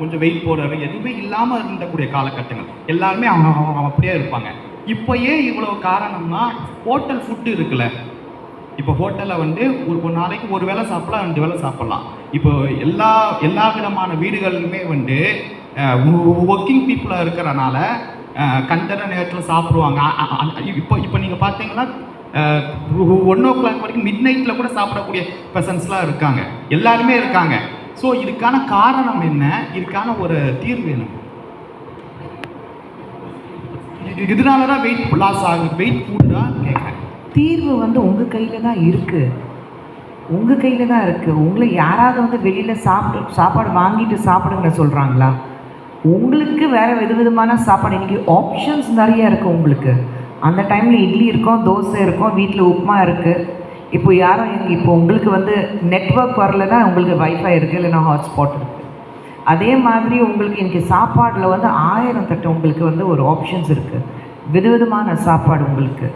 கொஞ்சம் வெயிட் போடுறது எதுவுமே இல்லாமல் இருந்தக்கூடிய காலகட்டங்கள். எல்லாருமே அவங்க அப்படியே இருப்பாங்க. இப்போ ஏன் இவ்வளோ காரணம்னா, ஹோட்டல் ஃபுட்டு இருக்குல்ல. இப்போ ஹோட்டலில் வந்து ஒரு நாளைக்கு ஒரு வேளை சாப்பிடலாம், 2 வேளை சாப்பிட்லாம். இப்போ எல்லா விதமான வீடுகளிலுமே வந்து ஒர்க்கிங் பீப்புளாக இருக்கிறனால கண்டன நேரத்தில் சாப்பிடுவாங்க. இப்போ நீங்கள் பார்த்தீங்கன்னா 1 o'clock வரைக்கும் மிட் நைட்டில் கூட சாப்பிடக்கூடிய பர்சன்ஸ்லாம் இருக்காங்க. எல்லாருமே இருக்காங்க. ஸோ இதுக்கான காரணம் என்ன? இதுக்கான ஒரு தீர்வு என்ன? இதனால தான் வெயிட் லாஸ் ஆகுது, வெயிட் கூடுதான் கேட்குறேன். தீர்வு வந்து உங்கள் கையில் தான் இருக்குது. உங்கள் கையில் தான் இருக்குது. உங்களை யாராவது வந்து வெளியில் சாப்பாடு வாங்கிட்டு சாப்பிடுங்க சொல்கிறாங்களா? உங்களுக்கு வேறு விதவிதமான சாப்பாடு இன்றைக்கி ஆப்ஷன்ஸ் நிறையா இருக்குது உங்களுக்கு. அந்த டைமில் இட்லி இருக்கும், தோசை இருக்கும், வீட்டில் உப்புமா இருக்குது. இப்போ யாரும் இப்போ உங்களுக்கு வந்து நெட்வொர்க் வரலைன்னா உங்களுக்கு வைஃபை இருக்குது, இல்லைன்னா ஹாட்ஸ்பாட் இருக்குது. அதே மாதிரி உங்களுக்கு இன்றைக்கி சாப்பாடில் வந்து 1000 தட்டு உங்களுக்கு வந்து ஒரு ஆப்ஷன்ஸ் இருக்குது. விதவிதமான சாப்பாடு உங்களுக்கு.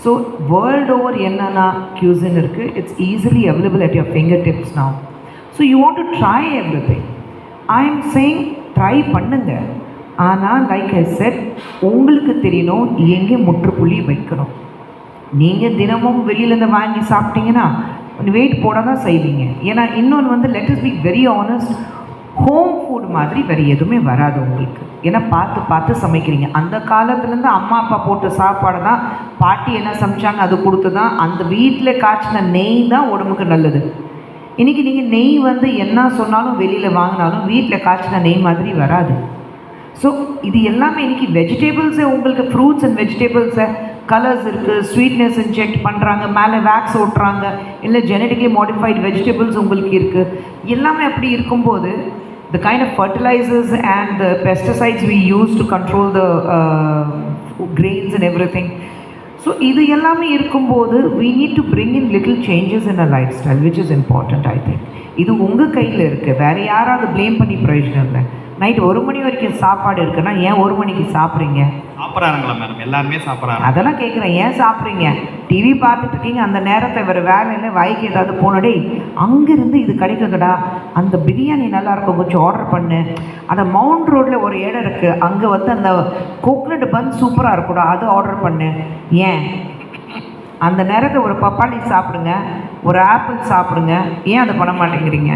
ஸோ வேர்ல்டு ஓவர் என்னென்னா cuisine இருக்குது. It's easily available at your finger tips now. So you want to try everything. I am saying try பண்ணுங்க. ஆனால் லைக் ஐ செட், உங்களுக்கு தெரியணும் எங்கே முற்றுப்புள்ளி வைக்கணும். நீங்கள் தினமும் வெளியிலேருந்து வாங்கி சாப்பிட்டீங்கன்னா வெயிட் போட தான் செய்வீங்க. ஏன்னா இன்னொன்று வந்து let us be very honest, home food மாதிரி வேறு எதுவுமே வராது உங்களுக்கு. ஏன்னா பார்த்து சமைக்கிறீங்க. அந்த காலத்துலேருந்து அம்மா அப்பா போட்ட சாப்பாடு தான், பாட்டி என்ன சமைச்சாங்க அது கொடுத்து தான், அந்த வீட்டில் காய்ச்சின நெய் தான் உடம்புக்கு நல்லது. இன்றைக்கி நீங்கள் நெய் வந்து என்ன சொன்னாலும் வெளியில் வாங்கினாலும் வீட்டில் காய்ச்சின நெய் மாதிரி வராது. ஸோ இது எல்லாமே இன்றைக்கி வெஜிடபிள்ஸை உங்களுக்கு ஃப்ரூட்ஸ் அண்ட் வெஜிடபிள்ஸை கலர்ஸ் இருக்குது, ஸ்வீட்னஸ் இன்ஜெக்ட் பண்ணுறாங்க, மேலே வேக்ஸ் ஓட்டுறாங்க, இல்லை ஜெனட்டிக்கலி மாடிஃபைடு வெஜிடபிள்ஸ் உங்களுக்கு இருக்குது. எல்லாமே அப்படி இருக்கும்போது the kind of fertilizers and the pesticides we use to control the grains and everything. So இது எல்லாமே இருக்கும்போது we need to bring in little changes in our lifestyle, which is important I think. இது உங்கள் கையில் இருக்குது. வேறு யாராவது blame பண்ணி பிரயோஜனம் இல்லை. நைட் 1 மணி வரைக்கும் சாப்பாடு இருக்குன்னா ஏன் 1 மணிக்கு சாப்பிட்றீங்க? சாப்பிட்றாங்களா மேடம்? எல்லாருமே சாப்பிட்றாங்க. அதெல்லாம் கேட்குறேன், ஏன் சாப்பிட்றீங்க? டிவி பார்த்துட்டு இருக்கீங்க, அந்த நேரத்தை வேறு வேலை இல்லை, வாய்க்கு ஏதாவது போனடே அங்கேருந்து இது கிடைக்குங்கடா, அந்த பிரியாணி நல்லாயிருக்கும், கொஞ்சம் ஆர்டர் பண்ணு. அந்த மவுண்ட் ரோட்டில் ஒரு இடம் இருக்குது, அங்கே வந்து அந்த கோக்னட் பன் சூப்பராக இருக்கும்டா, அது ஆர்டர் பண்ணு. ஏன் அந்த நேரத்தை ஒரு பப்பாளி சாப்பிடுங்க, ஒரு ஆப்பிள் சாப்பிடுங்க, ஏன் அதை பண்ண மாட்டேங்கிறீங்க?